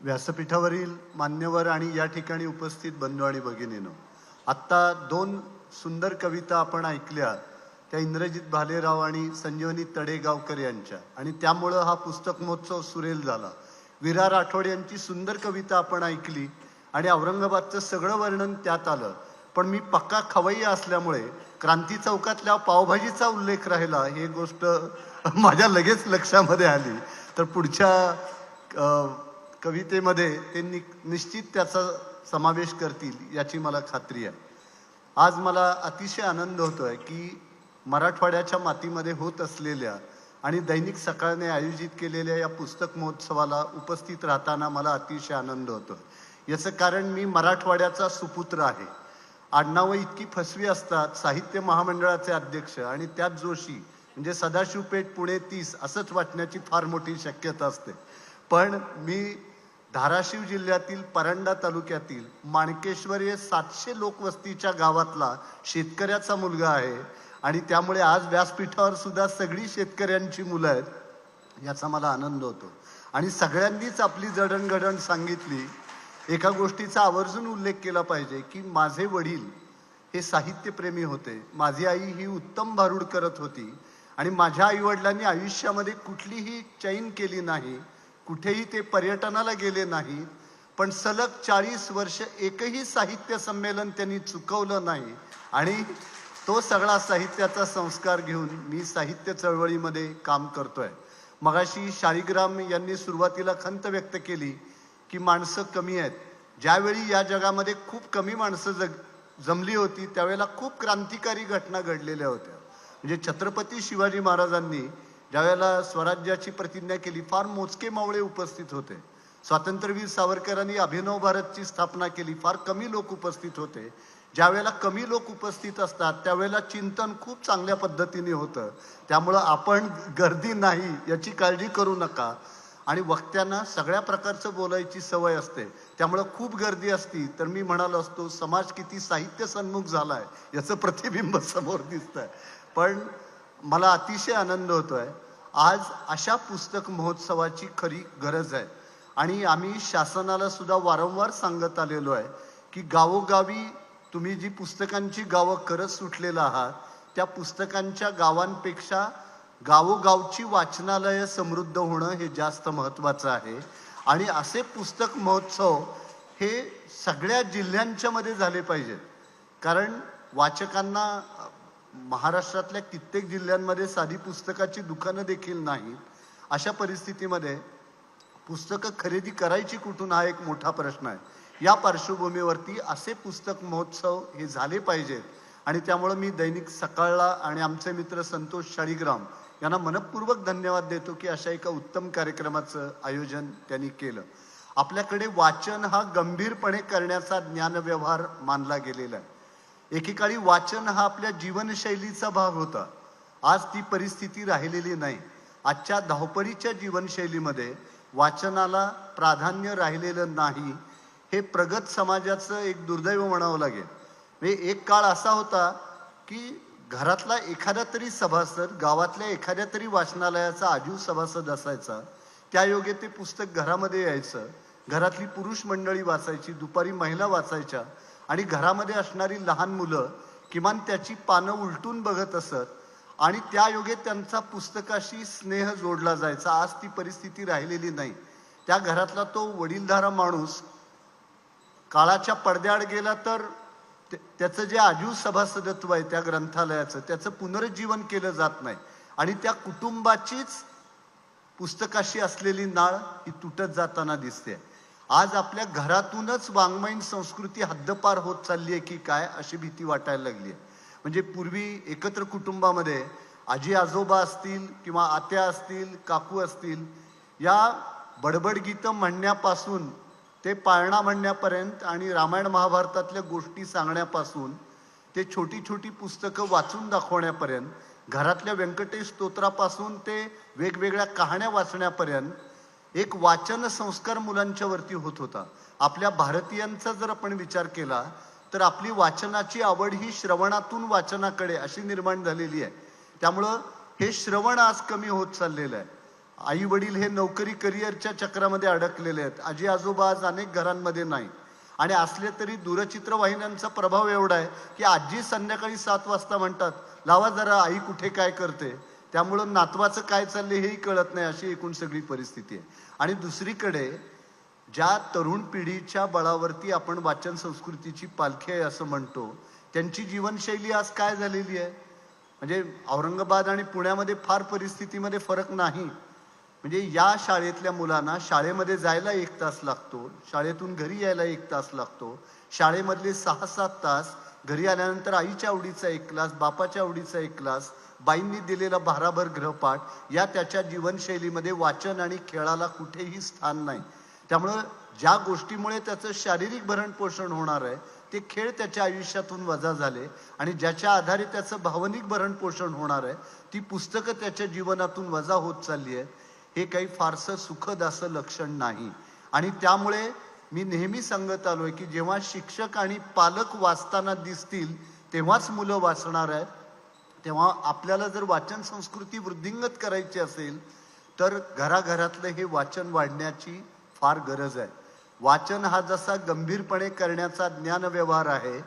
व्यासपीठावरील मान्यवर आणि या ठिकाणी उपस्थित बंधू आणि भगिनींनो, आत्ता दोन सुंदर कविता आपण ऐकल्या त्या इंद्रजित भालेराव आणि संजीवनी तडेगावकर यांच्या, आणि त्यामुळं हा पुस्तक महोत्सव सुरेल झाला. विरा राठोड यांची सुंदर कविता आपण ऐकली आणि औरंगाबादचं सगळं वर्णन त्यात आलं. पण मी पक्का खवय्या असल्यामुळे क्रांती चौकातल्या पावभाजीचा उल्लेख राहिला ही गोष्ट माझ्या लगेच लक्षामध्ये आली. तर पुढच्या कवितेमध्ये ते निश्चित त्याचा समावेश करतील याची मला खात्री आहे. आज मला अतिशय आनंद होतोय की मराठवाड्याच्या मातीमध्ये होत असलेल्या आणि दैनिक सकाळने आयोजित केलेल्या या पुस्तक महोत्सवाला उपस्थित राहताना मला अतिशय आनंद होतोय. याचं कारण मी मराठवाड्याचा सुपुत्र आहे. आडनावं इतकी फसवी असतात. साहित्य महामंडळाचे अध्यक्ष आणि त्यात जोशी म्हणजे सदाशिवपेठ पुणे 30 असंच वाटण्याची फार मोठी शक्यता असते. पण मी धाराशिव जिल्ह्यातील परंडा तालुक्यातील माणकेश्वर हे 700 लोकवस्तीच्या गावातला शेतकऱ्याचा मुलगा आहे आणि त्यामुळे आज व्यासपीठावर सुद्धा सगळी शेतकऱ्यांची मुलं आहेत याचा मला आनंद होतो. आणि सगळ्यांनीच आपली जडणघडण सांगितली. एका गोष्टीचा आवर्जून उल्लेख केला पाहिजे की माझे वडील हे साहित्यप्रेमी होते. माझी आई ही उत्तम भारूड करत होती आणि माझ्या आईवडिलांनी आयुष्यामध्ये कुठलीही चैन केली नाही, कुठेही ते पर्यटनाला गेले नाहीत, पण सलग 40 वर्ष एकही साहित्य संमेलन त्यांनी चुकवलं नाही. आणि तो सगळा साहित्याचा संस्कार घेऊन मी साहित्य चळवळीमध्ये काम करतोय. मगाशी शाळीग्राम यांनी सुरुवातीला खंत व्यक्त केली की माणसं कमी आहेत. ज्यावेळी या जगामध्ये खूप कमी माणसं जमली होती त्यावेळेला खूप क्रांतिकारी घटना घडलेल्या होत्या. म्हणजे छत्रपती शिवाजी महाराजांनी ज्यावेळेला स्वराज्याची प्रतिज्ञा केली फार मोजके मावळे उपस्थित होते. स्वातंत्र्यवीर सावरकरांनी अभिनव भारतची स्थापना केली, फार कमी लोक उपस्थित होते. ज्यावेळेला कमी लोक उपस्थित असतात त्यावेळेला चिंतन खूप चांगल्या पद्धतीने होतं. त्यामुळं आपण गर्दी नाही याची काळजी करू नका. आणि वक्त्यांना सगळ्या प्रकारचं बोलायची सवय असते, त्यामुळं खूप गर्दी असती तर मी म्हणालो असतो समाज किती साहित्य सन्मुख झालाय याचं प्रतिबिंब समोर दिसतंय. पण मला अतिशय आनंद होतोय. आज अशा पुस्तक महोत्सवाची खरी गरज आहे आणि आम्ही शासनाला सुद्धा वारंवार सांगत आलेलो आहे की गावोगावी तुम्ही जी पुस्तकांची गावं करत सुटलेला आहात त्या पुस्तकांच्या गावांपेक्षा गावोगावची वाचनालय समृद्ध होणं हे जास्त महत्त्वाचं आहे. आणि असे पुस्तक महोत्सव हे सगळ्या जिल्ह्यांच्या मध्ये झाले पाहिजेत. कारण वाचकांना महाराष्ट्रातल्या कित्येक जिल्ह्यांमध्ये साधी पुस्तकाची दुकानं देखील नाहीत. अशा परिस्थितीमध्ये पुस्तकं खरेदी करायची कुठून हा एक मोठा प्रश्न आहे. या पार्श्वभूमीवरती असे पुस्तक महोत्सव हे झाले पाहिजेत आणि त्यामुळं मी दैनिक सकाळला आणि आमचे मित्र संतोष शाळीग्राम यांना मनपूर्वक धन्यवाद देतो की अशा एका उत्तम कार्यक्रमाचं आयोजन त्यांनी केलं. आपल्याकडे वाचन हा गंभीरपणे करण्याचा ज्ञानव्यवहार मानला गेलेला आहे. एकेकाळी वाचन हा आपल्या जीवनशैलीचा भाग होता. आज ती परिस्थिती राहिलेली नाही. आजच्या धावपळीच्या जीवनशैलीमध्ये वाचनाला प्राधान्य राहिलेलं नाही. हे प्रगत समाजाचं एक दुर्दैव म्हणावं लागेल. म्हणजे एक काळ असा होता की घरातला एखादा तरी सभासद गावातल्या एखाद्या तरी वाचनालयाचा आजीव सभासद असायचा. त्या योगे ते पुस्तक घरामध्ये यायचं. घरातली पुरुष मंडळी वाचायची, दुपारी महिला वाचायच्या आणि घरामध्ये असणारी लहान मुलं किमान त्याची पानं उलटून बघत असत आणि त्या योगे त्यांचा पुस्तकाशी स्नेह जोडला जायचा. आज ती परिस्थिती राहिलेली नाही. त्या घरातला तो वडीलधारा माणूस काळाच्या पडद्याआड गेला तर त्याचं जे आजीव सभासदत्व आहे त्या ग्रंथालयाचं त्याचं पुनरुज्जीवन केलं जात नाही आणि त्या कुटुंबाचीच पुस्तकाशी असलेली नाळ ही तुटत जाताना दिसते. आज आपल्या घरातूनच वाङ्मयीन संस्कृती हद्दपार होत चालली आहे की काय अशी भीती वाटायला लागली आहे. म्हणजे पूर्वी एकत्र कुटुंबामध्ये आजी आजोबा असतील किंवा आत्या असतील, काकू असतील, या बडबड गीतं म्हणण्यापासून ते पाळणा म्हणण्यापर्यंत आणि रामायण महाभारतातल्या गोष्टी सांगण्यापासून ते छोटी छोटी पुस्तकं वाचून दाखवण्यापर्यंत, घरातल्या व्यंकटेश स्तोत्रापासून ते वेगवेगळ्या कहाण्या वाचण्यापर्यंत एक वाचन संस्कार मुलांच्या वरती होत होता. आपल्या भारतीयांचा जर आपण विचार केला तर आपली वाचनाची आवड ही श्रवणातून वाचनाकडे अशी निर्माण झालेली आहे. त्यामुळं हे श्रवण आज कमी होत चाललेलं आहे. आई वडील हे नोकरी करिअरच्या चक्रामध्ये अडकलेले आहेत. आजी आजोबा आज अनेक घरांमध्ये नाही, आणि असले तरी दूरचित्रवाहिन्यांचा प्रभाव एवढा आहे की आजी संध्याकाळी 7 वाजता म्हणतात, लावा जरा आई कुठे काय करते. त्यामुळं नातवाचं काय चाललंय हेही कळत नाही, अशी एकूण सगळी परिस्थिती आहे. आणि दुसरीकडे ज्या तरुण पिढीच्या बळावरती आपण वाचन संस्कृतीची पालखी आहे असं म्हणतो, त्यांची जीवनशैली आज काय झालेली आहे. म्हणजे औरंगाबाद आणि पुण्यामध्ये फार परिस्थितीमध्ये फरक नाही. म्हणजे या शाळेतल्या मुलांना शाळेमध्ये जायला 1 तास लागतो, शाळेतून घरी यायला 1 तास लागतो. शाळेमधले 6-7 तास घरी आल्यानंतर आईच्या आवडीचा 1 क्लास, बापाच्या आवडीचा 1 क्लास, बाईंनी दिलेला भाराभर गृहपाठ, या त्याच्या जीवनशैलीमध्ये वाचन आणि खेळाला कुठेही स्थान नाही. त्यामुळं ज्या गोष्टीमुळे त्याचं शारीरिक भरण पोषण होणार आहे ते खेळ त्याच्या आयुष्यातून वजा झाले, आणि ज्याच्या आधारे त्याचं भावनिक भरण पोषण होणार आहे ती पुस्तकं त्याच्या जीवनातून वजा होत चालली आहे. हे काही फारसं सुखद असं लक्षण नाही. आणि त्यामुळे मी नेहमी सांगत आलोय की जेव्हा शिक्षक आणि पालक वाचताना दिसतील तेव्हाच मुलं वाचणार आहेत. तेव्हा आपल्याला जर वाचन संस्कृती वृद्धिंगत करायची असेल तर घराघरातलं हे वाचन वाढण्याची फार गरज आहे. वाचन हा जसा गंभीरपणे करण्याचा ज्ञानव्यवहार आहे,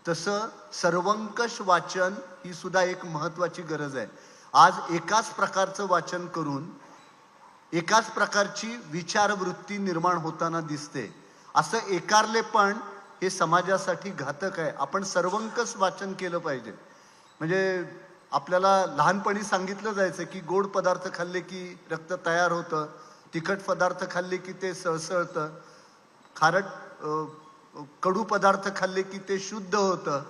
तसं सर्वंकष वाचन ही सुद्धा एक महत्वाची गरज आहे. आज एकाच प्रकारचं वाचन करून एकाच प्रकारची विचारवृत्ती निर्माण होताना दिसते. असं एकारलेपण हे समाजासाठी घातक आहे. आपण सर्वंकष वाचन केलं पाहिजे. म्हणजे आपल्याला लहानपणी सांगितलं जायचं की गोड पदार्थ खाल्ले की रक्त तयार होतं, तिखट पदार्थ खाल्ले की ते सळसळतं, खारट कडू पदार्थ खाल्ले की ते शुद्ध होतं.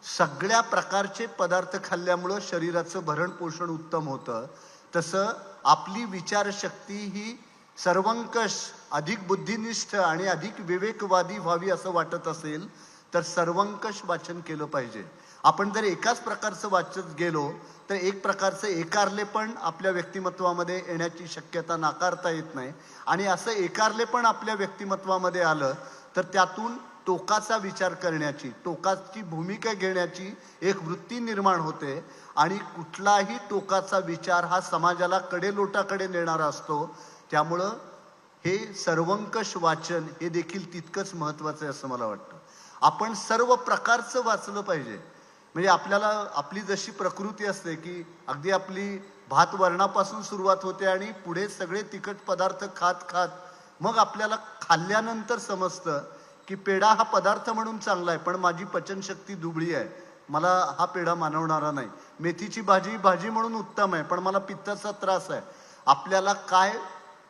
सगळ्या प्रकारचे पदार्थ खाल्ल्यामुळं शरीराचं भरण पोषण उत्तम होतं. तसं आपली विचारशक्ती ही सर्वंकष, अधिक बुद्धिनिष्ठ आणि अधिक विवेकवादी व्हावी असं वाटत असेल तर सर्वंकष वाचन केलं पाहिजे. आपण जर एकाच प्रकारचं वाचत गेलो तर एक प्रकारचं एकारलेपण आपल्या व्यक्तिमत्वामध्ये येण्याची शक्यता नाकारता येत नाही. आणि असं एकारलेपण आपल्या व्यक्तिमत्वामध्ये आलं तर त्यातून टोकाचा विचार करण्याची, टोकाची भूमिका घेण्याची एक वृत्ती निर्माण होते. आणि कुठलाही टोकाचा विचार हा समाजाला कडेलोटाकडे नेणारा असतो. त्यामुळं हे सर्वंकष वाचन हे देखील तितकंच महत्वाचं आहे असं मला वाटतं. आपण सर्व प्रकारचं वाचलं पाहिजे. म्हणजे आपल्याला आपली जशी प्रकृती असते की अगदी आपली भात वर्णापासून सुरुवात होते आणि पुढे सगळे तिखट पदार्थ खात खात मग आपल्याला खाल्ल्यानंतर समजतं की पेढा हा पदार्थ म्हणून चांगला आहे, पण माझी पचनशक्ती दुबळी आहे, मला हा पेढा मानवणारा नाही. मेथीची भाजी भाजी म्हणून उत्तम आहे, पण मला पित्ताचा त्रास आहे. आपल्याला काय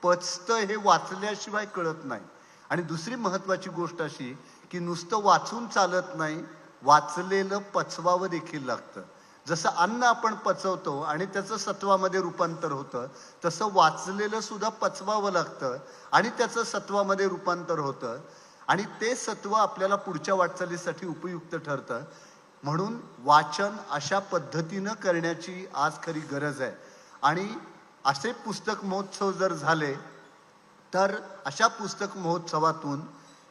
पचतं हे वाचल्याशिवाय कळत नाही. आणि दुसरी महत्वाची गोष्ट अशी की नुसतं वाचून चालत नाही, वाचलेलं पचवावं देखील लागतं. जसं अन्न आपण पचवतो आणि त्याचं सत्वामध्ये रूपांतर होतं, तसं वाचलेलं सुद्धा पचवावं लागतं आणि त्याचं सत्वामध्ये रूपांतर होतं. आणि ते सत्व आपल्याला पुढच्या वाटचालीसाठी उपयुक्त ठरतं. म्हणून वाचन अशा पद्धतीनं करण्याची आज खरी गरज आहे. आणि असे पुस्तक महोत्सव जर झाले तर अशा पुस्तक महोत्सवातून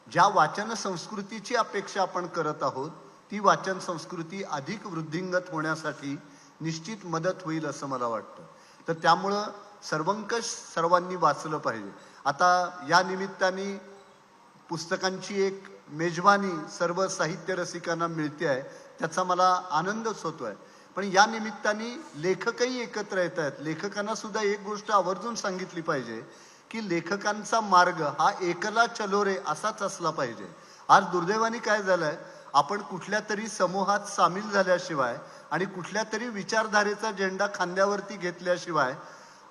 ज्या वाचन संस्कृतीची अपेक्षा आपण करत आहोत ती वाचन संस्कृती अधिक वृद्धिंगत होण्यासाठी निश्चित मदत होईल असं मला वाटतं. तर त्यामुळं सर्वंकष सर्वांनी वाचलं पाहिजे. आता या निमित्ताने पुस्तकांची एक मेजवानी सर्व साहित्य रसिकांना मिळते आहे, त्याचा मला आनंदच होतोय. पण या निमित्ताने लेखकही एकत्र येत आहेत. लेखकांना सुद्धा एक गोष्ट आवर्जून सांगितली पाहिजे की लेखकांचा मार्ग हा एकला चलो रे असाच असला पाहिजे. आज दुर्दैवाने काय झालंय, आपण कुठल्या तरी समूहात सामील झाल्याशिवाय आणि कुठल्या तरी विचारधारेचा झेंडा खांद्यावरती घेतल्याशिवाय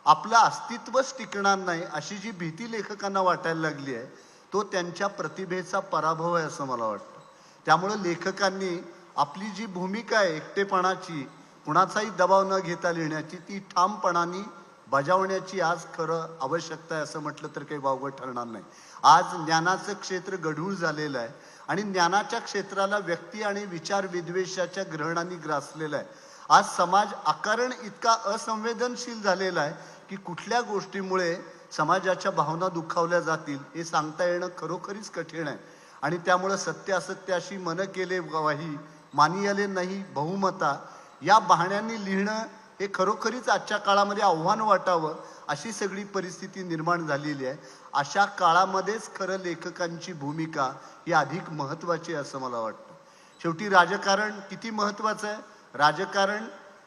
आपलं अस्तित्वच टिकणार नाही अशी जी भीती लेखकांना वाटायला लागली आहे, तो त्यांच्या प्रतिभेचा पराभव आहे असं मला वाटतं. त्यामुळं लेखकांनी आपली जी भूमिका आहे एकटेपणाची, कुणाचाही दबाव न घेता लिहिण्याची, ती ठामपणाने बजावण्याची आज खरं आवश्यकता आहे असं म्हटलं तर काही वावगं ठरणार नाही. आज ज्ञानाचं क्षेत्र गढूळ झालेलं आहे आणि ज्ञानाच्या क्षेत्राला व्यक्ती आणि विचार विद्वेषाच्या ग्रहणाने ग्रासलेला आहे. आज समाज आकारण इतका असंवेदनशील झालेला आहे की कुठल्या गोष्टीमुळे समाजाच्या भावना दुखावल्या जातील हे सांगता येणं खरोखरीच कठीण आहे. आणि त्यामुळं सत्य असत्याशी मन केले वाही, मानियाले नाही बहुमता, या बहाण्यांनी लिहिणं हे खरोखरीच आजच्या काळामध्ये आव्हान वाटावं अशी सगळी परिस्थिती निर्माण झालेली आहे. अशा काळामध्येच खरं लेखकांची भूमिका ही अधिक महत्त्वाची आहे असं मला वाटतं. शेवटी राजकारण किती महत्त्वाचं आहे? राजकारण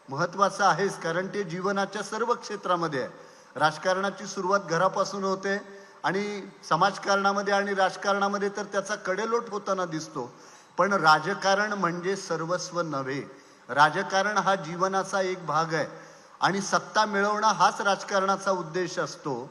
महत्त्वाचं आहेच, कारण ते जीवनाच्या सर्व क्षेत्रामध्ये आहे. राजकारणाची सुरुवात घरापासून होते आणि समाजकारणामध्ये आणि राजकारणामध्ये तर त्याचा कडेलोट होताना दिसतो. पण राजकारण म्हणजे सर्वस्व नव्हे. राजकारण हा जीवनाचा एक भाग आहे आणि सत्ता मिळवणं हाच राजकारणाचा उद्देश असतो.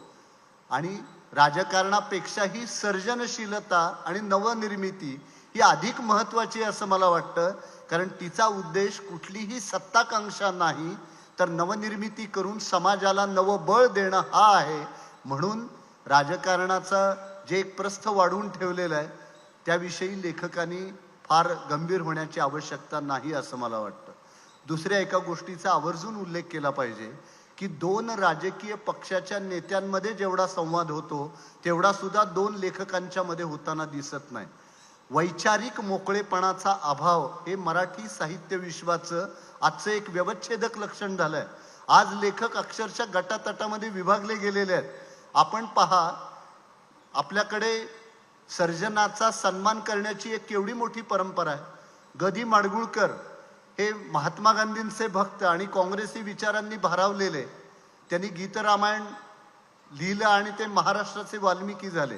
आणि राजकारणापेक्षाही सर्जनशीलता आणि नवनिर्मिती ही अधिक महत्त्वाची आहे असं मला वाटतं, कारण तिचा उद्देश कुठलीही सत्ताकांक्षा नाही, तर नवनिर्मिती करून समाजाला नवं बळ देणं हा आहे. म्हणून राजकारणाचं जे एक प्रस्थ वाढवून ठेवलेलं आहे त्याविषयी लेखकांनी फार गंभीर होण्याची आवश्यकता नाही असं मला वाटतं. दुसऱ्या एका गोष्टीचा आवर्जून उल्लेख केला पाहिजे की दोन राजकीय पक्षाच्या नेत्यांमध्ये जेवढा संवाद होतो तेवढा सुद्धा दोन लेखकांच्या मध्ये होताना दिसत नाही. वैचारिक मोकळेपणाचा अभाव हे मराठी साहित्य विश्वाचं आजचं एक व्यवच्छेदक लक्षण झालंय. आज लेखक अक्षरशः गटातटामध्ये विभागले गेलेले आहेत. आपण पहा, आपल्याकडे सर्जनाचा सन्मान करण्याची एक केवढी मोठी परंपरा आहे. ग. माडगूळकर हे महात्मा गांधींचे भक्त आणि काँग्रेसी विचारांनी भारावलेले, त्यांनी गीत रामायण लिहिलं आणि ते महाराष्ट्राचे वाल्मिकी झाले.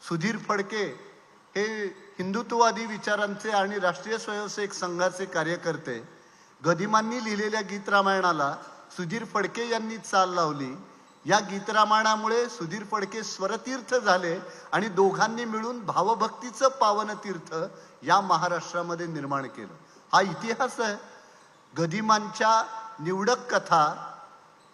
सुधीर फडके हे हिंदुत्ववादी विचारांचे आणि राष्ट्रीय स्वयंसेवक संघाचे कार्यकर्ते. गदिमांनी लिहिलेल्या गीत रामायणाला सुधीर फडके यांनी चाल लावली. या गीतरामायणामुळे सुधीर फडके स्वरतीर्थ झाले आणि दोघांनी मिळून भावभक्तीचं पावन तीर्थ या महाराष्ट्रामध्ये निर्माण केलं. हा इतिहास आहे. गदिमांच्या निवडक कथा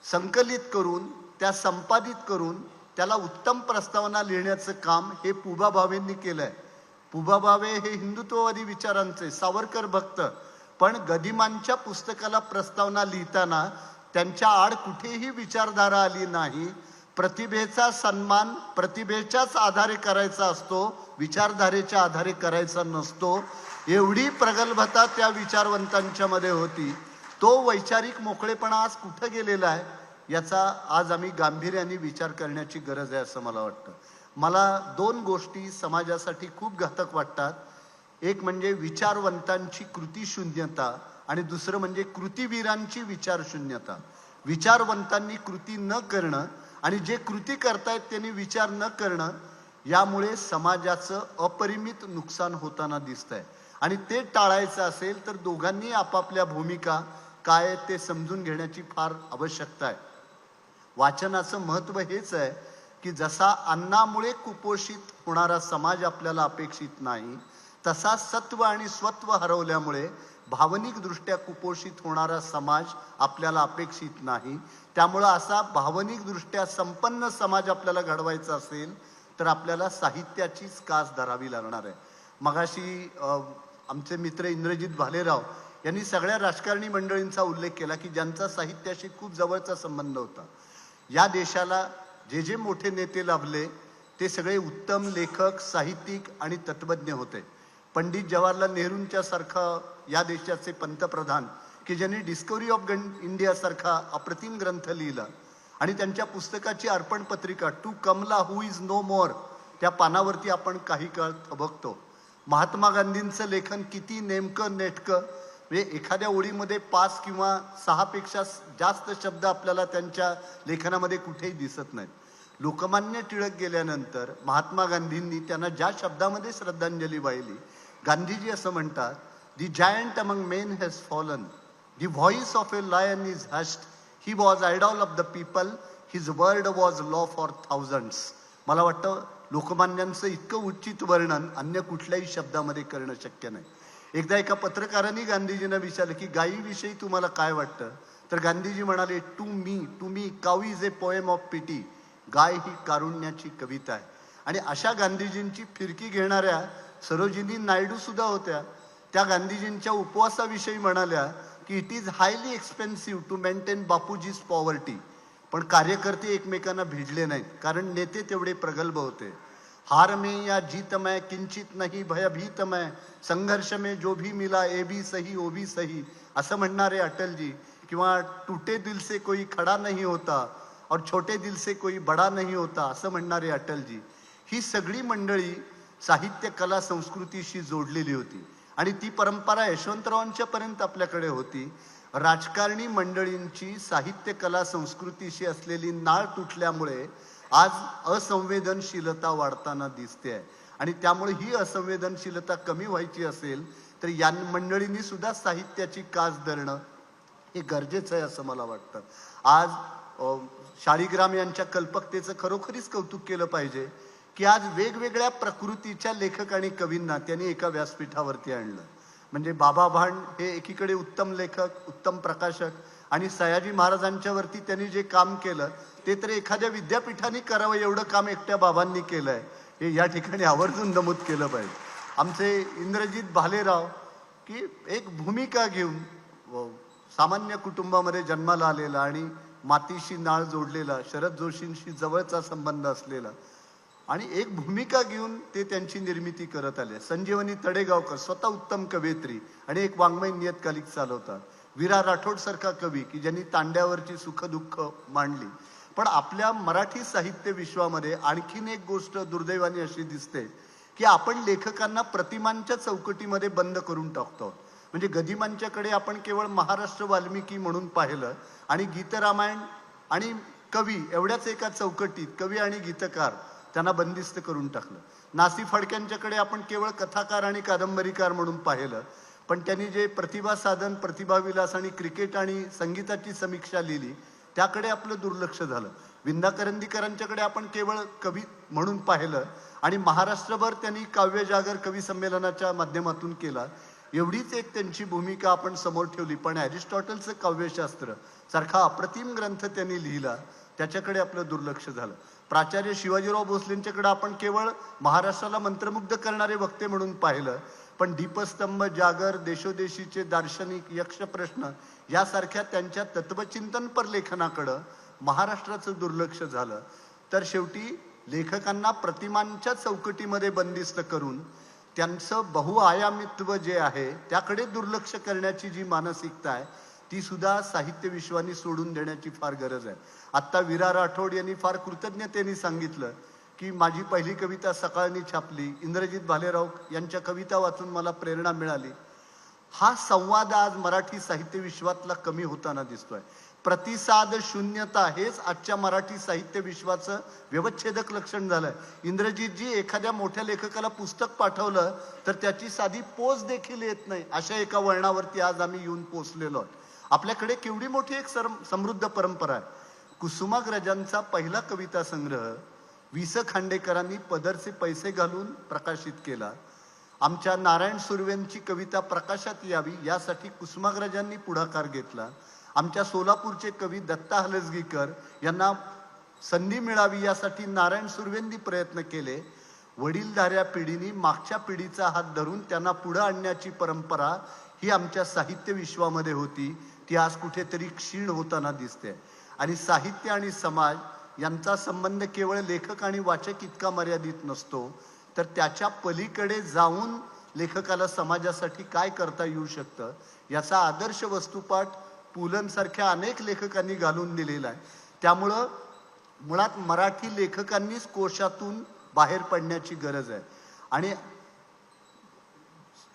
संकलित करून त्या संपादित करून त्याला उत्तम प्रस्तावना लिहिण्याचं काम हे पुबा भावेंनी केलंय. पुबा भावे हे हिंदुत्ववादी विचारांचे सावरकर भक्त, पण गदिमांच्या पुस्तकाला प्रस्तावना लिहिताना त्यांच्या आड कुठेही विचारधारा आली नाही. प्रतिभेचा सन्मान प्रतिभेच्याच आधारे करायचा असतो, विचारधारेच्या आधारे करायचा नसतो. एवढी प्रगल्भता त्या विचारवंतांच्या मध्ये होती. तो वैचारिक मोकळेपणा आज कुठं गेलेला आहे याचा आज आम्ही गांभीर्याने विचार करण्याची गरज आहे असं मला वाटतं. मला दोन गोष्टी समाजासाठी खूप घातक वाटतात. एक म्हणजे विचारवंतांची कृतीशून्यता आणि दुसरं म्हणजे कृतीवीरांची विचारशून्यता. विचारवंतांनी कृती न करणं आणि जे कृती करतायत त्यांनी विचार न करणं, यामुळे समाजाचं अपरिमित नुकसान होताना दिसतंय. आणि ते टाळायचं असेल तर दोघांनी आपापल्या भूमिका काय ते समजून घेण्याची फार आवश्यकता आहे. वाचनाचं महत्त्व हेच आहे की जसा अन्नामुळे कुपोषित होणारा समाज आपल्याला अपेक्षित नाही, तसा सत्व आणि स्वत्व हरवल्यामुळे भावनिक दृष्ट्या कुपोषित होणारा समाज आपल्याला अपेक्षित नाही. त्यामुळं असा भावनिक दृष्ट्या संपन्न समाज आपल्याला घडवायचा असेल तर आपल्याला साहित्याचीच कास धरावी लागणार आहे. मगाशी आमचे मित्र इंद्रजित भालेराव यांनी सगळ्या राजकारणी मंडळींचा उल्लेख केला की ज्यांचा साहित्याशी खूप जवळचा संबंध होता. या देशाला जे जे मोठे नेते लाभले ते सगळे उत्तम लेखक, साहित्यिक आणि तत्वज्ञ होते. पंडित जवाहरलाल नेहरूंच्या सारखा या देशाचे पंतप्रधान की ज्यांनी डिस्कवरी ऑफ इंडिया सारखा अप्रतिम ग्रंथ लिहिला आणि त्यांच्या पुस्तकाची अर्पण पत्रिका to Kamala who is no more त्या पानावरती आपण काही काळ थबकतो. महात्मा गांधींचं लेखन किती नेमकं नेटकं, म्हणजे एखाद्या ओळीमध्ये 5 किंवा 6 पेक्षा जास्त शब्द आपल्याला त्यांच्या लेखनामध्ये कुठेही दिसत नाहीत. लोकमान्य टिळक गेल्यानंतर महात्मा गांधींनी त्यांना ज्या शब्दामध्ये श्रद्धांजली वाहिली, गांधीजी असं म्हणतात, the giant among men has fallen, the voice of a lion is hushed, he was idol of the people, his word was law for thousands. मला वाटतं लोकमान्यांचं इतकं उच्चित वर्णन अन्य कुठल्याही शब्दामध्ये करणं शक्य नाही. एकदा एका पत्रकारांनी गांधीजींना विचारलं की गायीविषयी तुम्हाला काय वाटतं, तर गांधीजी म्हणाले, to me cow is a poem of pity, गाय ही कारुण्याची कविता आहे. आणि अशा गांधीजींची फिरकी घेणाऱ्या सरोजिनी नायडू सुद्धा होत्या. त्या गांधीजींच्या उपवासाविषयी म्हणाल्या की it is highly expensive to maintain Bapuji's poverty. पण कार्यकर्ते एकमेकांना भिडले नाहीत, कारण नेते तेवढे प्रगल्भ होते. हार में या जीत में किंचित नहीं भयभीत में, संघर्ष में जो भी मिला ए भी सही ओ भी सही, असं म्हणणारे अटलजी किंवा टूटे दिल से कोई खडा नहीं होता और छोटे दिल से कोई बडा नहीं होता असं म्हणणारे अटलजी, ही सगळी मंडळी साहित्य कला संस्कृतीशी जोडलेली होती आणि ती परंपरा यशवंतरावांच्या पर्यंत आपल्याकडे होती. राजकारणी मंडळींची साहित्य कला संस्कृतीशी असलेली नाळ तुटल्यामुळे आज असंवेदनशीलता वाढताना दिसते आणि त्यामुळे ही असंवेदनशीलता कमी व्हायची असेल तर या मंडळींनी सुद्धा साहित्याची कास धरणं हे गरजेचं आहे असं मला वाटतं. आज शाळीग्राम यांच्या कल्पकतेचं खरोखरीच कौतुक केलं पाहिजे की आज वेगवेगळ्या प्रकृतीच्या लेखक आणि कवींना त्यांनी एका व्यासपीठावरती आणलं. म्हणजे बाबा भांड हे एकीकडे उत्तम लेखक, उत्तम प्रकाशक आणि सयाजी महाराजांच्या वरती त्यांनी जे काम केलं ते तर एखाद्या विद्यापीठाने करावं एवढं काम एकट्या बाबांनी केलंय हे या ठिकाणी आवर्जून नमूद केलं पाहिजे. आमचे इंद्रजित भालेराव की एक भूमिका घेऊन सामान्य कुटुंबामध्ये जन्माला आलेला आणि मातीशी नाळ जोडलेला, शरद जोशींशी जवळचा संबंध असलेला आणि एक भूमिका घेऊन ते त्यांची निर्मिती करत आले. संजीवनी तडेगावकर स्वतः उत्तम कवयित्री आणि एक वाङ्मय नियतकालिक चालवतात. विरा राठोड सारखा कवी की ज्यांनी तांड्यावरची सुखदुःख मांडली. पण आपल्या मराठी साहित्य विश्वामध्ये आणखीन एक गोष्ट दुर्दैवाने अशी दिसते की आपण लेखकांना प्रतिमांच्या चौकटीमध्ये बंद करून टाकतो. म्हणजे गदिमांच्याकडे आपण केवळ महाराष्ट्र वाल्मिकी म्हणून पाहिलं आणि गीतरामायण आणि कवी एवढ्याच एका चौकटीत कवी आणि गीतकार त्यांना बंदिस्त करून टाकलं. नासी फडक्यांच्याकडे आपण केवळ कथाकार आणि कादंबरीकार म्हणून पाहिलं, पण त्यांनी जे प्रतिभा साधन, प्रतिभाविलास आणि क्रिकेट आणि संगीताची समीक्षा लिहिली त्याकडे आपलं दुर्लक्ष झालं. विंदा करंदीकरांच्याकडे आपण केवळ कवी म्हणून पाहिलं आणि महाराष्ट्रभर त्यांनी काव्यजागर कवी संमेलनाच्या माध्यमातून केला. एवढीच एक त्यांची भूमिका आपण समोर ठेवली. पण ॲरिस्टॉटलचं काव्यशास्त्र सारखा अप्रतिम ग्रंथ त्यांनी लिहिला, त्याच्याकडे आपलं दुर्लक्ष झालं. प्राचार्य शिवाजीराव भोसलेंच्याकडे आपण केवळ महाराष्ट्राला मंत्रमुग्ध करणारे वक्ते म्हणून पाहिलं, पण दीपस्तंभ, जागर, देशोदेशीचे दार्शनिक, यक्षप्रश्न यासारख्या त्यांच्या तत्वचिंतनपर लेखनाकडं महाराष्ट्राचं दुर्लक्ष झालं. तर शेवटी लेखकांना प्रतिमांच्या चौकटीमध्ये बंदिस्त करून त्यांचं बहुआयामित्व जे आहे त्याकडे दुर्लक्ष करण्याची जी मानसिकता आहे ती सुद्धा साहित्य विश्वानी सोडून देण्याची फार गरज आहे. आत्ता विरा राठोड यांनी फार कृतज्ञतेने सांगितलं की माझी पहिली कविता सकाळनी छापली, इंद्रजित भालेराव यांच्या कविता वाचून मला प्रेरणा मिळाली. हा संवाद आज मराठी साहित्य विश्वातला कमी होताना दिसतोय. प्रतिसाद शून्यता हेच आजच्या मराठी साहित्य विश्वाचं व्यवच्छेदक लक्षण झालंय. इंद्रजितजी एखाद्या मोठ्या लेखकाला पुस्तक पाठवलं तर त्याची साधी पोच देखील येत नाही, अशा एका वळणावरती आज आम्ही येऊन पोचलेलो आहोत. आपल्याकडे केवढी मोठी एक समृद्ध परंपरा आहे. कुसुमाग्रजांचा पहिला कविता संग्रह वि.स. खांडेकरांनी पदरचे पैसे घालून प्रकाशित केला. आमच्या नारायण सुर्वेंची कविता प्रकाशात यावी यासाठी कुसुमाग्रजांनी पुढाकार घेतला. आमच्या सोलापूरचे कवी दत्ता हलसगीकर यांना संधी मिळावी यासाठी नारायण सुर्वेंनी प्रयत्न केले. वडीलधाऱ्या पिढीने मागच्या पिढीचा हात धरून त्यांना पुढे आणण्याची परंपरा ही आमच्या साहित्य विश्वामध्ये होती, ती आज कुठेतरी क्षीण होताना दिसते. आणि साहित्य आणि समाज यांचा संबंध केवळ लेखक आणि वाचक इतका मर्यादित नसतो, तर त्याच्या पलीकडे जाऊन लेखकाला समाजासाठी काय करता येऊ शकतं याचा आदर्श वस्तुपाठ पुलंसारख्या अनेक लेखकांनी घालून दिलेला आहे. त्यामुळं मुळात मराठी लेखकांनीच कोशातून बाहेर पडण्याची गरज आहे आणि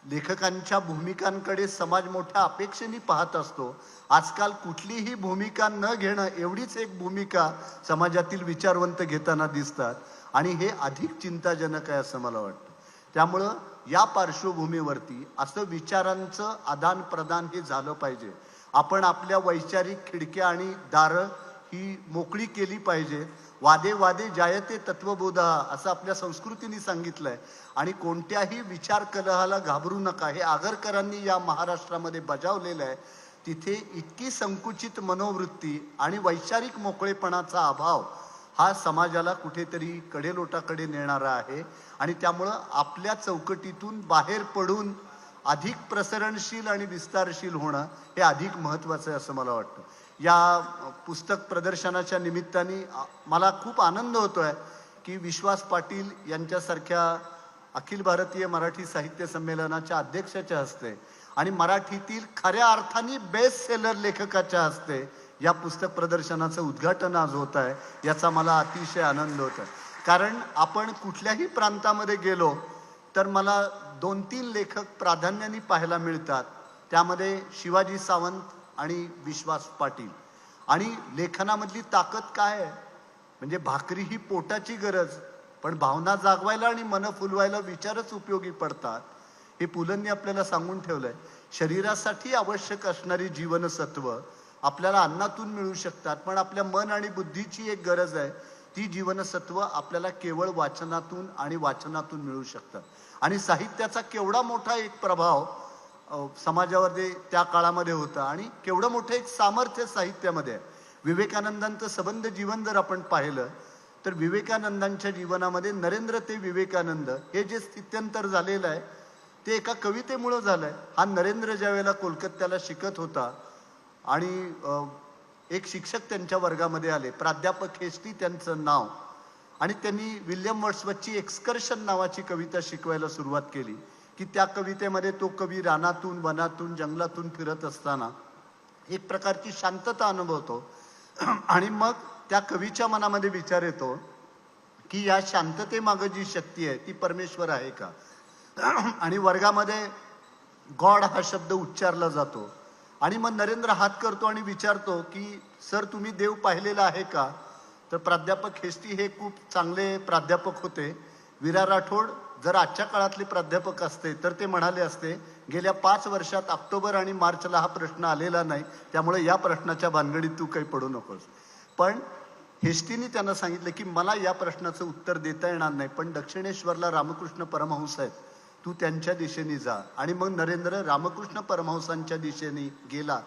लेखकांच्या भूमिकांकडे समाज मोठ्या अपेक्षेने पाहत असतो. आजकाल कुठलीही भूमिका न घेणं एवढीच एक भूमिका समाजातील विचारवंत घेताना दिसतात आणि हे अधिक चिंताजनक आहे असं मला वाटतं. त्यामुळं या पार्श्वभूमीवरती असं विचारांचं आदान प्रदान हे झालं पाहिजे. आपण आपल्या वैचारिक खिडक्या आणि दारं ही मोकळी केली पाहिजे. वादे वादे जायते तत्वबोधा असं आपल्या संस्कृतीने सांगितलंय आणि कोणत्याही विचार कलहाला घाबरू नका हे आगरकरांनी या महाराष्ट्रामध्ये बजावलेलं आहे. तिथे इतकी संकुचित मनोवृत्ती आणि वैचारिक मोकळेपणाचा अभाव हा समाजाला कुठेतरी कडेलोटाकडे नेणारा आहे आणि त्यामुळं आपल्या चौकटीतून बाहेर पडून अधिक प्रसरणशील आणि विस्तारशील होणं हे अधिक महत्त्वाचं आहे असं मला वाटतं. या पुस्तक प्रदर्शनाच्या निमित्ताने मला खूप आनंद होतोय की विश्वास पाटील यांच्यासारख्या अखिल भारतीय मराठी साहित्य संमेलनाच्या अध्यक्षाच्या हस्ते आणि मराठीतील खऱ्या अर्थाने बेस्ट सेलर लेखकाच्या हस्ते या पुस्तक प्रदर्शनाचं उद्घाटन आज होत आहे. याचा मला अतिशय आनंद होत आहे. कारण आपण कुठल्याही प्रांतामध्ये गेलो तर मला 2-3 लेखक प्राधान्याने पाहायला मिळतात. त्यामध्ये शिवाजी सावंत आणि विश्वास पाटील. आणि लेखनामधली ताकद काय आहे? म्हणजे भाकरी ही पोटाची गरज, पण भावना जागवायला आणि मन फुलवायला विचारच उपयोगी पडतात. हे पुलंनी आपल्याला सांगून ठेवलंय. शरीरासाठी आवश्यक असणारी जीवनसत्व आपल्याला अन्नातून मिळू शकतात, पण आपल्या मन आणि बुद्धीची एक गरज आहे, ती जीवनसत्व आपल्याला केवळ वाचनातून आणि वाचनातून मिळू शकतात. आणि साहित्याचा केवढा मोठा एक प्रभाव समाजावर त्या काळामध्ये होता आणि केवढं मोठं एक सामर्थ्य साहित्यामध्ये आहे. विवेकानंदांचं संबंध जीवन जर आपण पाहिलं तर विवेकानंदांच्या जीवनामध्ये नरेंद्र ते विवेकानंद हे जे स्थित्यंतर झालेलं आहे ते एका कवितेमुळं झालंय. हा नरेंद्र ज्या वेळेला कोलकात्याला शिकत होता आणि एक शिक्षक त्यांच्या वर्गामध्ये आले, प्राध्यापक हेस्टी त्यांचं नाव, आणि त्यांनी विल्यम वर्ड्सवर्थची एक्सकर्शन नावाची कविता शिकवायला सुरुवात केली. की त्या कवितेमध्ये तो कवी रानातून, वनातून, जंगलातून फिरत असताना एक प्रकारची शांतता अनुभवतो आणि मग त्या कवीच्या मनामध्ये विचार येतो की या शांततेमागं जी शक्ती आहे ती परमेश्वर आहे का? आणि वर्गामध्ये गॉड हा शब्द उच्चारला जातो आणि मग नरेंद्र हात करतो आणि विचारतो की सर तुम्ही देव पाहिलेला आहे का? तर प्राध्यापक हेस्टी हे खूप चांगले प्राध्यापक होते. विरा राठोड जर आजच्या काळातले प्राध्यापक असते तर ते म्हणाले असते गेल्या 5 वर्षात ऑक्टोबर आणि मार्चला हा प्रश्न आलेला नाही, त्यामुळे या प्रश्नाच्या भानगडीत तू काही पडू नकोस. पण हेस्टीनी त्यांना सांगितलं की मला या प्रश्नाचं उत्तर देता येणार नाही, पण दक्षिणेश्वरला रामकृष्ण परमहंस आहेत, तू त्यांच्या दिशेने जा. आणि मग नरेंद्र रामकृष्ण परमहंसांच्या दिशेने गेला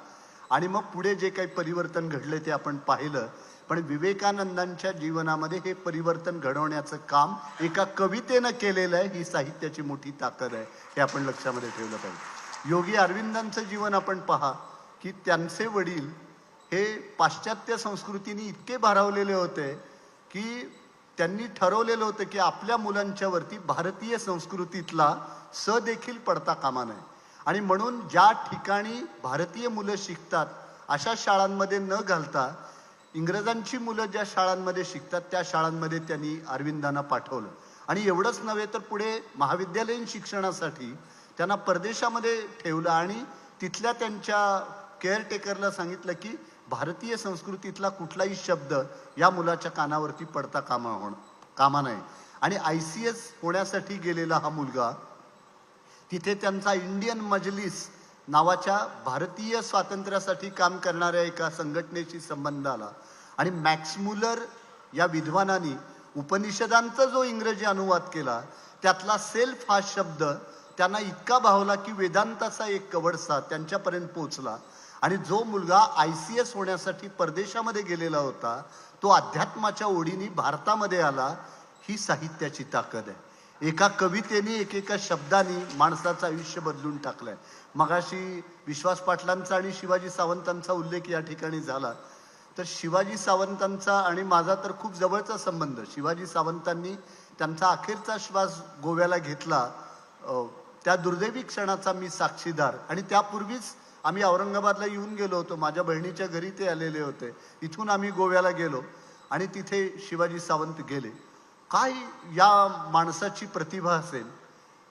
आणि मग पुढे जे काही परिवर्तन घडले ते आपण पाहिलं. पण विवेकानंदांच्या जीवनामध्ये हे परिवर्तन घडवण्याचं काम एका कवितेनं केलेलं आहे. ही साहित्याची मोठी ताकद आहे, हे आपण लक्षामध्ये ठेवलं पाहिजे. योगी अरविंदांचं जीवन आपण पहा की त्यांचे वडील हे पाश्चात्य संस्कृतीने इतके भारावलेले होते की त्यांनी ठरवलेलं होतं की आपल्या मुलांच्या वरती भारतीय संस्कृतीतला स देखील पडता कामा नये. आणि म्हणून ज्या ठिकाणी भारतीय मुलं शिकतात अशा शाळांमध्ये न घालता इंग्रजांची मुलं ज्या शाळांमध्ये शिकतात त्या शाळांमध्ये त्यांनी अरविंदांना पाठवलं. आणि एवढंच नव्हे तर पुढे महाविद्यालयीन शिक्षणासाठी त्यांना परदेशामध्ये ठेवलं आणि तिथल्या त्यांच्या केअरटेकरला सांगितलं की भारतीय संस्कृतीतला कुठलाही शब्द या मुलाच्या कानावरती पडता कामा नये. आणि ICS होण्यासाठी गेलेला हा मुलगा तिथे त्यांचा इंडियन मजलिस नावाच्या भारतीय स्वातंत्र्यासाठी काम करणाऱ्या एका संघटनेशी संबंध आला. आणि मॅक्स मुलर या विद्वानाने उपनिषदांचा जो इंग्रजी अनुवाद केला त्यातला सेल्फ हा शब्द त्यांना इतका भावला की वेदांताचा एक कवडसा त्यांच्यापर्यंत पोहोचला. आणि जो मुलगा ICS होण्यासाठी परदेशामध्ये गेलेला होता तो अध्यात्माच्या ओढीने भारतामध्ये आला. ही साहित्याची ताकद आहे. एका कवितेने एकेका शब्दाने माणसाचं आयुष्य बदलून टाकलंय. मगाशी विश्वास पाटलांचा आणि शिवाजी सावंतांचा उल्लेख या ठिकाणी झाला, तर शिवाजी सावंतांचा आणि माझा तर खूप जवळचा संबंध. शिवाजी सावंतांनी त्यांचा अखेरचा श्वास गोव्याला घेतला त्या दुर्दैवी क्षणाचा मी साक्षीदार. आणि त्यापूर्वीच आम्ही औरंगाबादला येऊन गेलो होतो, माझ्या बहिणीच्या घरी ते आलेले होते. इथून आम्ही गोव्याला गेलो आणि तिथे शिवाजी सावंत गेले. काय या माणसाची प्रतिभा असेल.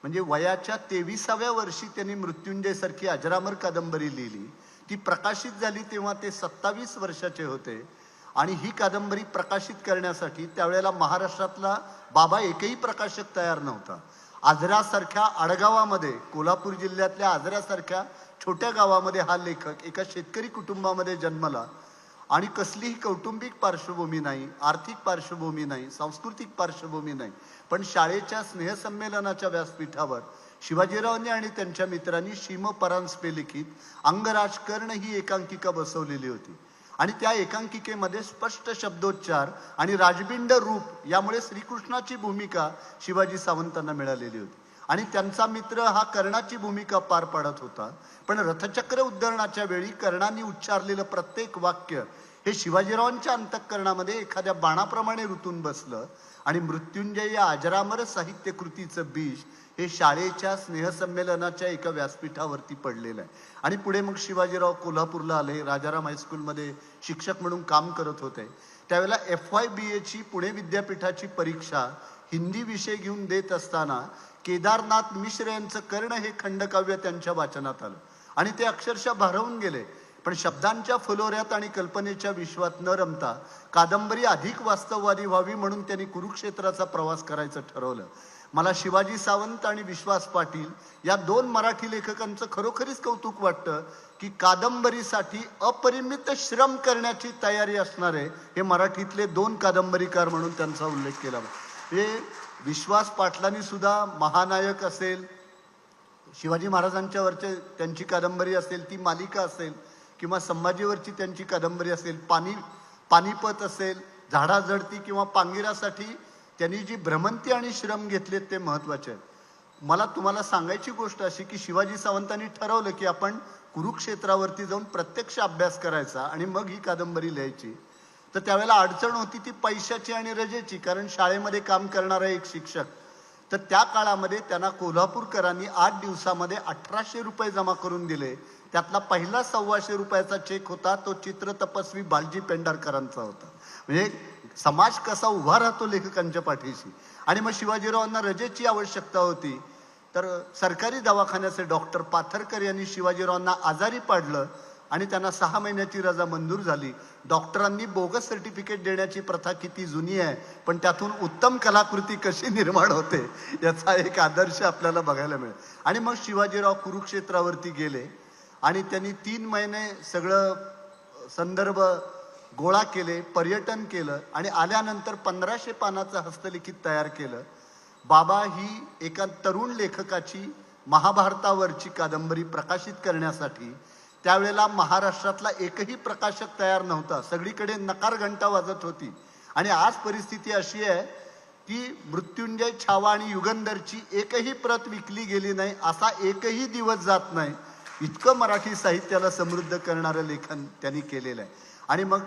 म्हणजे वयाच्या 23व्या वर्षी त्यांनी मृत्युंजय सारखी अजरामर कादंबरी लिहिली. ती प्रकाशित झाली तेव्हा ते 27 वर्षाचे होते. आणि ही कादंबरी प्रकाशित करण्यासाठी त्यावेळेला महाराष्ट्रातला बाबा एकही प्रकाशक तयार नव्हता. आजऱ्यासारख्या आडगावामध्ये, कोल्हापूर जिल्ह्यातल्या आजऱ्यासारख्या छोट्या गावामध्ये हा लेखक एका शेतकरी कुटुंबामध्ये जन्मला आणि कसलीही कौटुंबिक पार्श्वभूमी नाही, आर्थिक पार्श्वभूमी नाही, सांस्कृतिक पार्श्वभूमी नाही. पण शाळेच्या स्नेहसंमेलनाच्या व्यासपीठावर शिवाजीरावांनी आणि त्यांच्या मित्रांनी शीम परांजपे लिखित अंगराज कर्ण ही एकांकिका बसवलेली होती. आणि त्या एकांकिकेमध्ये स्पष्ट शब्दोच्चार आणि राजबिंड रूप यामुळे श्रीकृष्णाची भूमिका शिवाजी सावंतांना मिळालेली होती. आणि त्यांचा मित्र हा कर्णाची भूमिका पार पाडत होता. पण रथचक्र उद्धरणाच्या वेळी कर्णाने उच्चारलेलं प्रत्येक वाक्य हे शिवाजीरावांच्या अंतःकरणामध्ये एखाद्या बाणाप्रमाणे रुतून बसलं. आणि मृत्युंजय या अजरामर साहित्य कृतीचं बीज हे शाळेच्या स्नेहसंमेलनाच्या एका व्यासपीठावरती पडलेलं आहे. आणि पुढे मग शिवाजीराव कोल्हापूरला आले, राजाराम हायस्कूलमध्ये शिक्षक म्हणून काम करत होते. त्यावेळेला FYBAची पुणे विद्यापीठाची परीक्षा हिंदी विषय घेऊन देत असताना केदारनाथ मिश्र यांचं कर्ण हे खंडकाव्य त्यांच्या वाचनात आलं आणि ते अक्षरशः भारावून गेले. पण शब्दांच्या फुलोऱ्यात आणि कल्पनेच्या विश्वात न रमता कादंबरी अधिक वास्तववादी व्हावी म्हणून त्यांनी कुरुक्षेत्राचा प्रवास करायचं ठरवलं. मला शिवाजी सावंत आणि विश्वास पाटील या 2 मराठी लेखकांचं खरोखरीच कौतुक वाटतं की कादंबरीसाठी अपरिमित श्रम करण्याची तयारी असणारे हे मराठीतले 2 कादंबरीकार म्हणून त्यांचा उल्लेख केला. हे विश्वास पाटलांनी सुद्धा महानायक असेल, शिवाजी महाराजांच्या वरचे त्यांची कादंबरी असेल, ती मालिका असेल किंवा संभाजीवरची त्यांची कादंबरी असेल, पानिपत असेल, झाडाझडती किंवा पांगिरासाठी त्यांनी जी भ्रमंती आणि श्रम घेतलेत ते महत्वाचे आहेत. मला तुम्हाला सांगायची गोष्ट अशी की शिवाजी सावंतांनी ठरवलं की आपण कुरुक्षेत्रावरती जाऊन प्रत्यक्ष अभ्यास करायचा आणि मग ही कादंबरी लिहायची. तर त्यावेळेला अडचण होती ती पैशाची आणि रजेची, कारण शाळेमध्ये काम करणारा एक शिक्षक. तर त्या काळामध्ये त्यांना कोल्हापूरकरांनी 8 दिवसामध्ये 1800 रुपये जमा करून दिले. त्यातला पहिला 125 रुपयाचा चेक होता तो चित्र तपस्वी बालजी पेंढारकरांचा होता. म्हणजे समाज कसा उभा राहतो लेखकांच्या पाठीशी. आणि मग शिवाजीरावांना रजेची आवश्यकता होती, तर सरकारी दवाखान्याचे डॉक्टर पाथरकर यांनी शिवाजीरावांना आजारी पाडलं आणि त्यांना 6 महिन्याची रजा मंजूर झाली. डॉक्टरांनी बोगस सर्टिफिकेट देण्याची प्रथा किती जुनी आहे, पण त्यातून उत्तम कलाकृती कशी निर्माण होते याचा एक आदर्श आपल्याला बघायला मिळेल. आणि मग शिवाजीराव कुरुक्षेत्रावरती गेले आणि त्यांनी 3 महिने सगळं संदर्भ गोळा केले, पर्यटन केलं आणि आल्यानंतर 1500 पानाचं हस्तलिखित तयार केलं. बाबा ही एका तरुण लेखकाची महाभारतावरची कादंबरी प्रकाशित करण्यासाठी त्यावेळेला महाराष्ट्रातला एकही प्रकाशक तयार नव्हता. सगळीकडे नकार घंटा वाजत होती. आणि आज परिस्थिती अशी आहे की मृत्युंजय, छावा आणि युगंधरची एकही प्रत विकली गेली नाही, असा एकही दिवस जात नाही. इतकं मराठी साहित्याला समृद्ध करणारं लेखन त्यांनी केलेलं आहे. आणि मग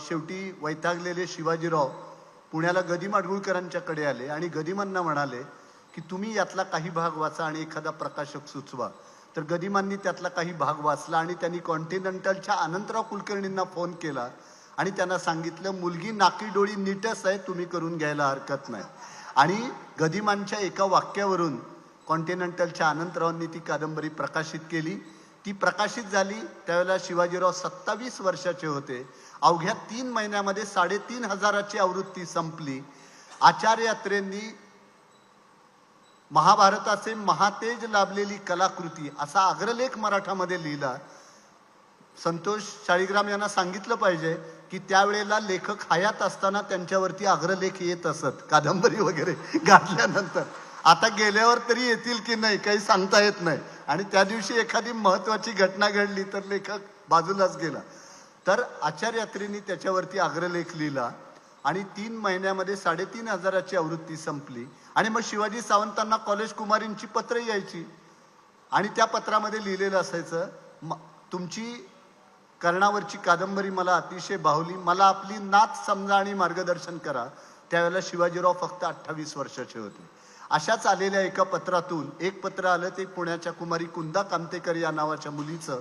शेवटी वैतागलेले शिवाजीराव पुण्याला गदी माडगुळकरांच्याकडे आले आणि गदिमांना म्हणाले की तुम्ही यातला काही भाग वाचा आणि एखादा प्रकाशक सुचवा. तर गदिमांनी त्यातला काही भाग वाचला आणि त्यांनी कॉन्टिनेंटलच्या अनंतराव कुलकर्णींना फोन केला आणि त्यांना सांगितलं मुलगी नाकी डोळी नीटच आहे, तुम्ही करून घ्यायला हरकत नाही. आणि गदिमांच्या एका वाक्यावरून कॉन्टिनेंटलच्या अनंतरावांनी ती कादंबरी प्रकाशित केली. ती प्रकाशित झाली त्यावेळेला शिवाजीराव 27 वर्षाचे होते. अवघ्या 3 महिन्यामध्ये 3500ची आवृत्ती संपली. आचार्य यात्रेंनी महाभारताचे महातेज लाभलेली कलाकृती असा अग्रलेख मराठामध्ये लिहिला. संतोष शाळीग्राम यांना सांगितलं पाहिजे की त्यावेळेला लेखक हयात असताना त्यांच्यावरती अग्रलेख येत असत, कादंबरी वगैरे गाठल्यानंतर. आता गेल्यावर तरी येतील की नाही काही सांगता येत नाही. आणि त्या दिवशी एखादी महत्वाची घटना घडली तर लेखक बाजूलाच गेला. तर आचार्य यात्रेंनी त्याच्यावरती अग्रलेख लिहिला आणि 3 महिन्यामध्ये 3500ची आवृत्ती संपली. आणि मग शिवाजी सावंतांना कॉलेज कुमारींची पत्र यायची आणि त्या पत्रामध्ये लिहिलेलं असायचं, तुमची कर्णावरची कादंबरी मला अतिशय भावली, मला आपली नात समजा आणि मार्गदर्शन करा. त्यावेळेला शिवाजीराव फक्त 28 वर्षाचे होते. अशाच आलेल्या एका पत्रातून एक पत्र आलं, ते पुण्याच्या कुमारी कुंदा कामतेकर या नावाच्या मुलीचं.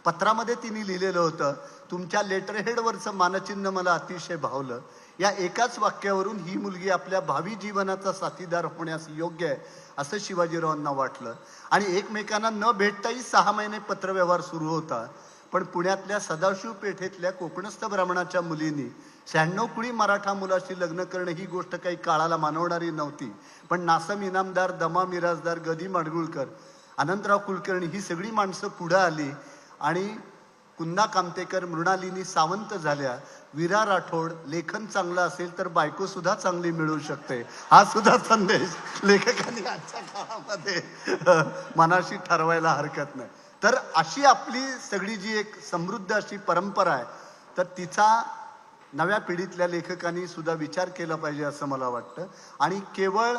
पत्रामध्ये तिने लिहिलेलं होतं, तुमच्या लेटरहेडवरचं मानचिन्ह मला अतिशय भावलं. या एकाच वाक्यावरून ही मुलगी आपल्या भावी जीवनाचा साथीदार होण्यास योग्य आहे असं शिवाजीरावांना वाटलं. आणि एकमेकांना न भेटताही 6 महिने पत्रव्यवहार सुरू होता. पण पुण्यातल्या सदाशिव पेठेतल्या कोकणस्थ ब्राह्मणाच्या मुलींनी 96 कुळी मराठा मुलाशी लग्न करणं ही गोष्ट काही काळाला मानवणारी नव्हती. पण नासम इनामदार, दमा मिराजदार, गदी माडगुळकर, अनंतराव कुलकर्णी ही सगळी माणसं पुढे आली आणि कुंदा कामतेकर मृणालिनी सावंत झाल्या. विरा राठोड, लेखन चांगलं असेल तर बायको सुद्धा चांगली मिळू शकते, हा सुद्धा संदेश लेखकांनी आजच्या काळामध्ये मनाशी ठरवायला हरकत नाही. तर अशी आपली सगळी जी एक समृद्ध अशी परंपरा आहे, तर तिचा नव्या पिढीतल्या लेखकांनी सुद्धा विचार केला पाहिजे असं मला वाटतं. आणि केवळ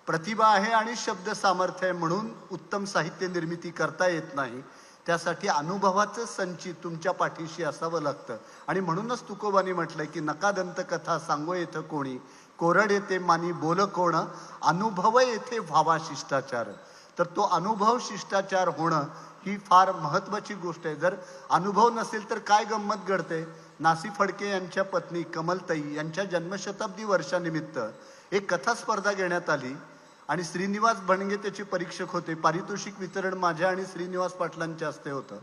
प्रतिभा आहे आणि शब्द सामर्थ्य आहे म्हणून उत्तम साहित्य निर्मिती करता येत नाही. त्यासाठी अनुभवाचं संचित तुमच्या पाठीशी असावं लागतं. आणि म्हणूनच तुकोबांनी म्हटलंय की नका दंत कथा सांगो येतं कोणी, कोरड येते मानी बोल कोण, अनुभव येथे व्हावा शिष्टाचार. तर तो अनुभव शिष्टाचार होणं ही फार महत्वाची गोष्ट आहे. जर अनुभव नसेल तर काय गंमत घडते. नासी फडके यांच्या पत्नी कमलताई यांच्या जन्मशताब्दी वर्षानिमित्त एक कथा स्पर्धा घेण्यात आली आणि श्रीनिवास भणगे त्याचे परीक्षक होते. पारितोषिक वितरण माझ्या आणि श्रीनिवास पाटलांच्या हस्ते होतं.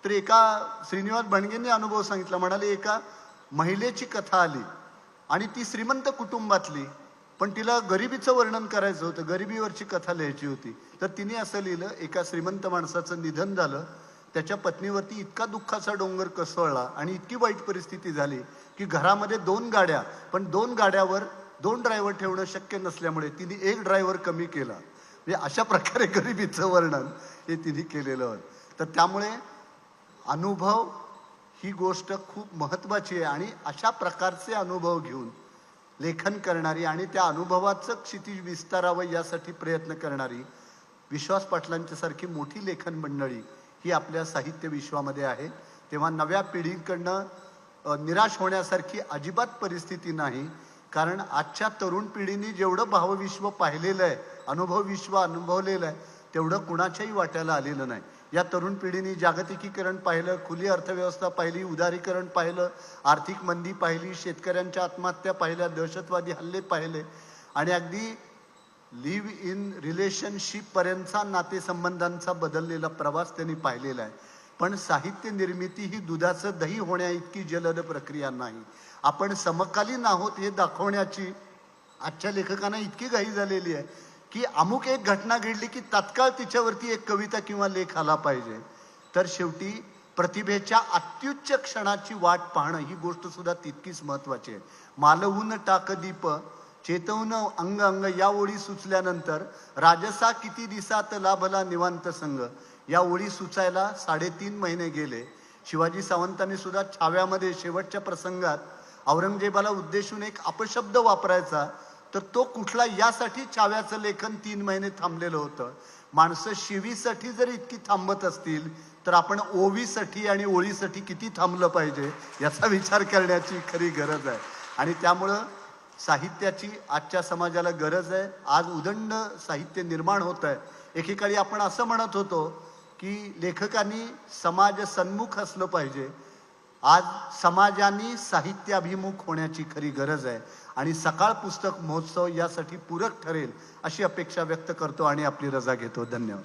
तर एका श्रीनिवास भणगेंनी अनुभव सांगितला. म्हणाले, एका महिलेची कथा आली आणि ती श्रीमंत कुटुंबातली, पण तिला गरिबीचं वर्णन करायचं होतं, गरिबीवरची कथा लिहायची होती. तर तिने असं लिहिलं, एका श्रीमंत माणसाचं निधन झालं, त्याच्या पत्नीवरती इतका दुःखाचा डोंगर कोसळला आणि इतकी वाईट परिस्थिती झाली की घरामध्ये 2 गाड्या, पण 2 गाड्यावर 2 ड्रायव्हर ठेवणं शक्य नसल्यामुळे तिने 1 ड्रायव्हर कमी केला. म्हणजे अशा प्रकारे गरिबीचं वर्णन हे तिने केलेलं होतं. तर त्यामुळे अनुभव ही गोष्ट खूप महत्वाची आहे आणि अशा प्रकारचे अनुभव घेऊन लेखन करणारी आणि त्या अनुभवाचं क्षितिज विस्तारावं यासाठी प्रयत्न करणारी विश्वास पाटलांच्या सारखी मोठी लेखन मंडळी ही आपल्या साहित्य विश्वामध्ये आहे. तेव्हा नव्या पिढीकडनं निराश होण्यासारखी अजिबात परिस्थिती नाही. कारण आजच्या तरुण पिढीने जेवढं भावविश्व पाहिलेलं आहे, अनुभव विश्व अनुभवलेलं आहे, तेवढं कुणाच्याही वाट्याला आलेलं नाही. या तरुण पिढीने जागतिकीकरण पाहिलं, खुली अर्थव्यवस्था पाहिली, उदारीकरण पाहिलं, आर्थिक मंदी पाहिली, शेतकऱ्यांच्या आत्महत्या पाहिल्या, दहशतवादी हल्ले पाहिले आणि अगदी लिव्ह इन रिलेशनशिप पर्यंतचा नातेसंबंधांचा बदललेला प्रवास त्यांनी पाहिलेला आहे. पण साहित्य निर्मिती ही दुधाचं दही होण्या इतकी जलद प्रक्रिया नाही. आपण समकालीन आहोत हे दाखवण्याची आजच्या लेखकांना इतकी घाई झालेली आहे की अमुक एक घटना घडली की तात्काळ तिच्यावरती एक कविता किंवा लेख आला पाहिजे. तर शेवटी प्रतिभेच्या अत्युच्च क्षणाची वाट पाहणं ही गोष्ट सुद्धा तितकीच महत्वाची आहे. मालवून टाक दीप चेतवून अंग अंग या ओळी सुचल्यानंतर राजसा किती दिसात लाभला निवांत संग या ओळी सुचायला 3.5 महिने गेले. शिवाजी सावंतांनी सुद्धा छाव्यामध्ये शेवटच्या प्रसंगात औरंगजेबाला उद्देशून एक अपशब्द वापरायचा, तर तो कुठला यासाठी छाव्याचं लेखन 3 महिने थांबलेलं होतं. माणसं शिवीसाठी जर इतकी थांबत असतील तर आपण ओवीसाठी आणि ओळीसाठी किती थांबलं पाहिजे याचा विचार करण्याची खरी गरज आहे. आणि त्यामुळं साहित्याची आजच्या समाजाला गरज आहे. आज उदंड साहित्य निर्माण होत आहे. एकेकाळी आपण असं म्हणत होतो की लेखकांनी समाज सन्मुख असलं पाहिजे. आज समाजाने साहित्याभिमुख होण्याची खरी गरज आहे आणि सकाळ पुस्तक महोत्सव यासाठी पूरक ठरेल अशी अपेक्षा व्यक्त करतो आणि आपली रजा घेतो. धन्यवाद.